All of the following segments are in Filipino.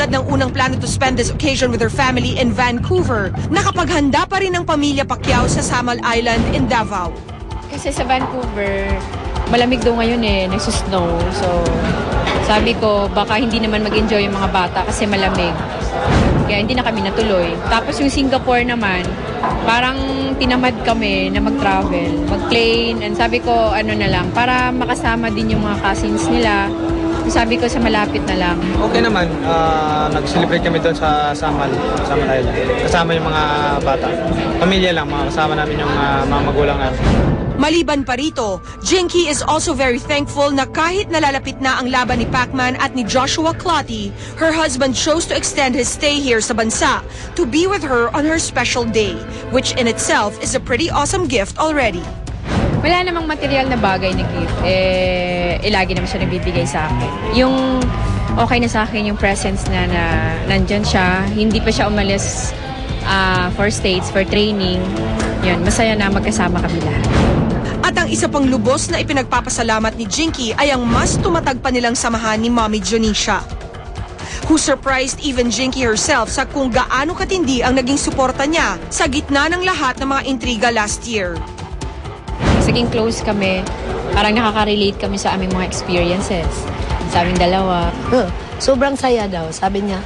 tulad ng unang plano to spend this occasion with her family in Vancouver, nakapaghanda pa rin ang pamilya Pacquiao sa Samal Island in Davao. Kasi sa Vancouver, malamig daw ngayon nagsusnow. So, sabi ko, baka hindi naman mag-enjoy yung mga bata kasi malamig. Kaya hindi na kami natuloy. Tapos yung Singapore naman, parang tinamad kami na mag-travel, mag-plane. And sabi ko, ano na lang, para makasama din yung mga cousins nila. Sabi ko, sa malapit na lang. Okay naman. Nag-celebrate kami doon sa Samal Island. Kasama yung mga bata. Pamilya lang, kasama namin yung mga magulang namin. Maliban pa rito, Jinky is also very thankful na kahit nalalapit na ang laban ni Pacman at ni Joshua Clottey, her husband chose to extend his stay here sa bansa to be with her on her special day, which in itself is a pretty awesome gift already. Wala namang material na bagay na gift. Lagi naman siya nagbibigay sa akin. Yung okay na sa akin yung presence na nandyan siya. Hindi pa siya umalis for States, for training. Yun, masaya na magkasama kami lahat. At ang isa pang lubos na ipinagpapasalamat ni Jinky ay ang mas tumatag pa nilang samahan ni Mommy Jonisha, who surprised even Jinky herself sa kung gaano katindi ang naging suporta niya sa gitna ng lahat ng mga intriga last year. Saging close kami, parang nakaka-relate kami sa aming mga experiences. Sa aming dalawa. Sobrang saya daw, sabi niya.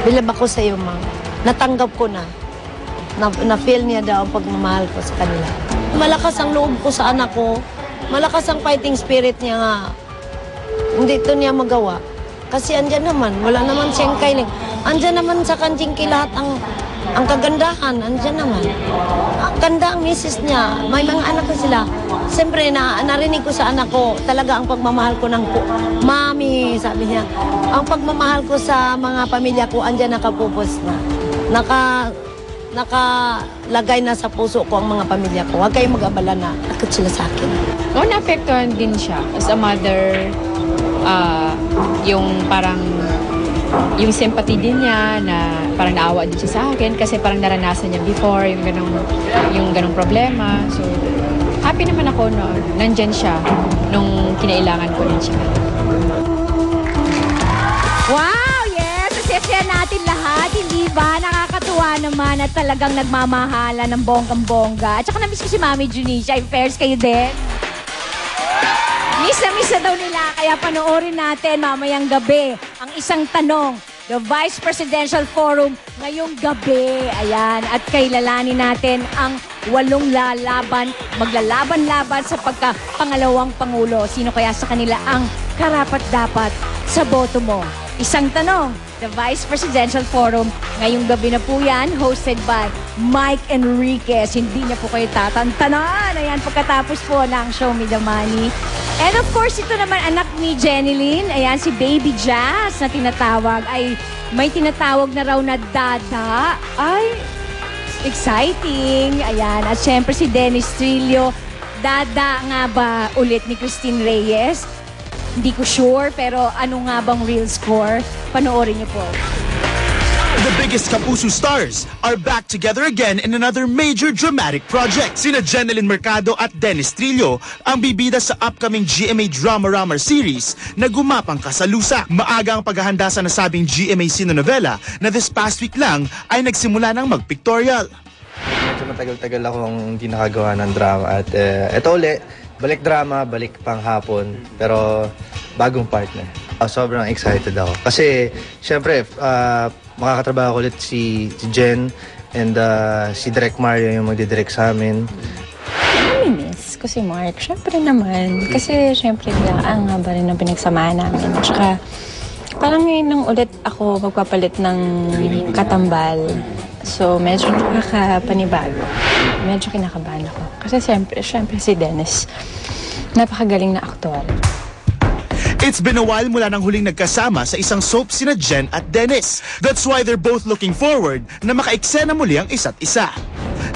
Bilab ako sa iyo, Ma'am. Natanggap ko na. Na-feel niya daw ang pagmamahal ko sa kanila. Malakas ang loob ko sa anak ko. Malakas ang fighting spirit niya nga. Hindi ito niya magawa. Kasi andyan naman, wala naman siyang kailing. Andyan naman sa Jinky lahat ang kagandahan. Andyan naman. Ang ganda ang misis niya. May mga anak ko sila. Siyempre, narinig ko sa anak ko, talaga ang pagmamahal ko ng Mami, sabi niya. Ang pagmamahal ko sa mga pamilya ko, andyan nakapupos na. Nakalagay na sa puso ko ang mga pamilya ko. Huwag kayong mag-abala na. Takot sila sa akin. Oo, naapektuhan din siya. As a mother, yung parang, yung sympathy din niya na parang naawa din siya sa akin kasi parang naranasan niya before yung ganong problema. So, happy naman ako no, nandyan siya nung kinailangan ko rin siya. Wow! Yes! Masaya natin lahat, hindi ba? Nakakatuwa naman at talagang nagmamahala ng bonggang-bongga. At saka na-miss ko si Mami Jonisha. In fairs kayo din. Miss na daw nila. Kaya panoorin natin mamayang gabi ang isang tanong. The Vice Presidential Forum ngayong gabi. Ayan. At kailalanin natin ang 8 maglalaban-laban sa pagka-pangalawang Pangulo. Sino kaya sa kanila ang karapat-dapat sa boto mo? Isang tanong, the Vice Presidential Forum. Ngayong gabi na po yan, hosted by Mike Enriquez. Hindi niya po kayo tatantanan. Ayan, pagkatapos po ng Show Me the Money. And of course, ito naman anak ni Jenilyn. Ayan, si Baby Jazz na tinatawag. Ay, may tinatawag na raw na Dada. Ay, exciting. Ayan, at syempre si Dennis Trillo. Dada nga ba ulit ni Christine Reyes? Hindi ko sure, pero ano nga bang real score? Panoorin niyo po. The biggest Kapuso stars are back together again in another major dramatic project. Sina Jenilyn Mercado at Dennis Trillo ang bibida sa upcoming GMA Drama Ramar series na Gumapang Ka sa Lusa. Maaga ang paghahanda sa nasabing GMA Sinonovela na this past week lang ay nagsimula ng mag-pictorial. Medyo matagal-tagal akong hindi nakagawa ng drama at eto ulit. Balik drama, balik panghapon, pero bagong partner. Sobrang excited ako. Kasi, syempre, makakatrabaho ko ulit si Jen and si Direk Mario yung magdidirect sa amin. Miss ko si Mark. Syempre naman. Kasi, syempre, ang haba rin ang pinagsamahan namin. Tsaka, parang ngayon lang ulit ako magpapalit ng katambal. So, medyo nakakapanibago. Medyo kinakabahan ako. Kasi siyempre si Dennis, napakagaling na aktor. It's been a while mula nang huling nagkasama sa isang soap sina Jen at Dennis. That's why they're both looking forward na maka-eksena muli ang isa't isa.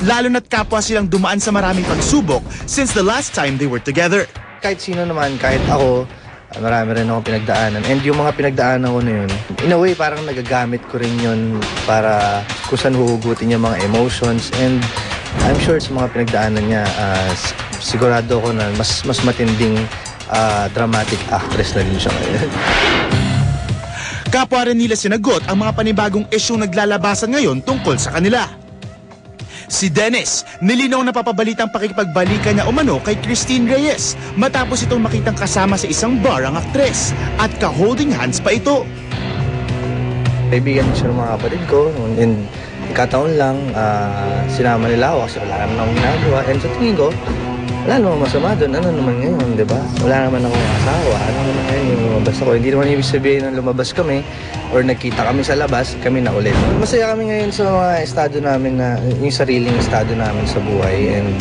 Lalo na't kapwa silang dumaan sa maraming pagsubok since the last time they were together. Kahit sino naman, kahit ako, marami rin akong pinagdaanan. And yung mga pinagdaanan ko na yun, in a way, parang nagagamit ko rin yun para kung saan huhugutin yung mga emotions. And I'm sure sa mga pinagdaanan niya, sigurado ko na mas matinding dramatic actress na din siya ngayon. Kapwa rin nila sinagot ang mga panibagong isyong naglalabasan ngayon tungkol sa kanila. Si Dennis, nilinaw na papabalitang pakikipagbalikan niya umano kay Christine Reyes matapos itong makitang kasama sa isang bar ang aktres at ka-holding hands pa ito. Kaibigan siya ng mga kapatid ko, and ikataon lang, sinama nila ako kasi wala naman akong ginagawa. And sa tingin ko, wala naman masama doon. Ano naman ngayon, di ba? Wala naman akong asawa. Ano naman ngayon yung lumabas ako? Hindi naman ibig sabihin na lumabas kami or nagkita kami sa labas, kami na ulit. Masaya kami ngayon sa mga estado namin na, yung sariling estado namin sa buhay. And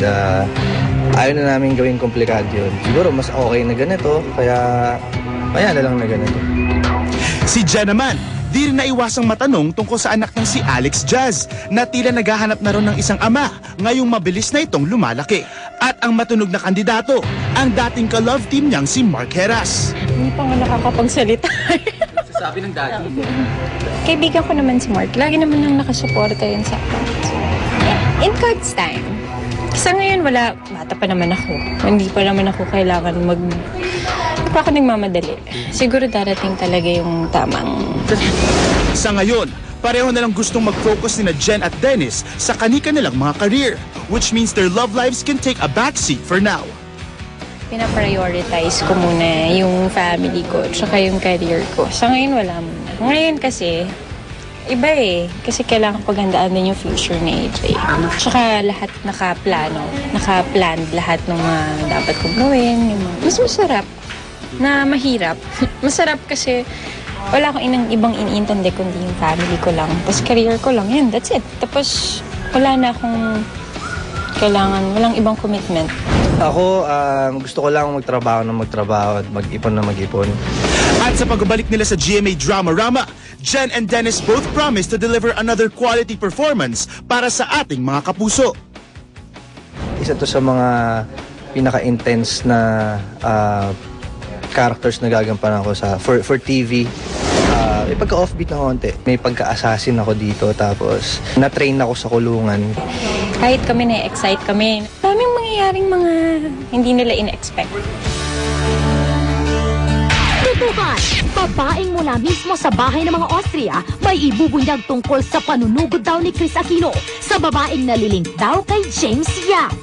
ayaw na namin gawing komplikado yun. Siguro mas okay na ganito, kaya na lang na ganito. Si Jen naman, di rin naiwasang matanong tungkol sa anak ng si Alex Jazz na tila naghahanap na rin ng isang ama ngayong mabilis na itong lumalaki. At ang matunog na kandidato, ang dating ka-love team niyang si Mark Heras. Hindi pa nga nakakapagsalita. Sabi ng daddy. Kaibigan ko naman si Mark. Lagi naman nang nakasuporta yun sa akin. In God's time. Sa ngayon, wala. Bata pa naman ako. Hindi pa naman ako kailangan Hindi pa ako nagmamadali. Siguro darating talaga yung tamang... Sa ngayon, pareho na lang gustong mag-focus nina Jen at Dennis sa kani-kanilang mga career, which means their love lives can take a backseat for now. Pinaprioritize ko muna yung family ko tsaka yung career ko. Sa ngayon, wala muna. Ngayon kasi, iba eh. Kasi kailangan paghandaan din yung future ni AJ. Tsaka lahat naka-planned lahat ng mga dapat kong gawin. Mas masarap na mahirap. Masarap kasi wala akong ibang iniintindi kundi yung family ko lang. Tapos career ko lang. Yan, that's it. Tapos wala na akong walang ibang commitment. Ako, gusto ko lang magtrabaho at mag-ipon na mag-ipon. At sa pagbabalik nila sa GMA Drama-Rama, Jen and Dennis both promise to deliver another quality performance para sa ating mga kapuso. Isa to sa mga pinaka-intense na characters na gagampanan ko for TV. May pagka-offbeat na konti. May pagka-assassin ako dito, tapos na-train ako sa kulungan. Kahit kami na-excite kami, daming mangyayaring mga hindi nila in-expect. Tutukan! Babaeng mula mismo sa bahay ng mga Austria, may ibubunyag tungkol sa panunugod daw ni Chris Aquino sa babaeng nalilink daw kay James Yap.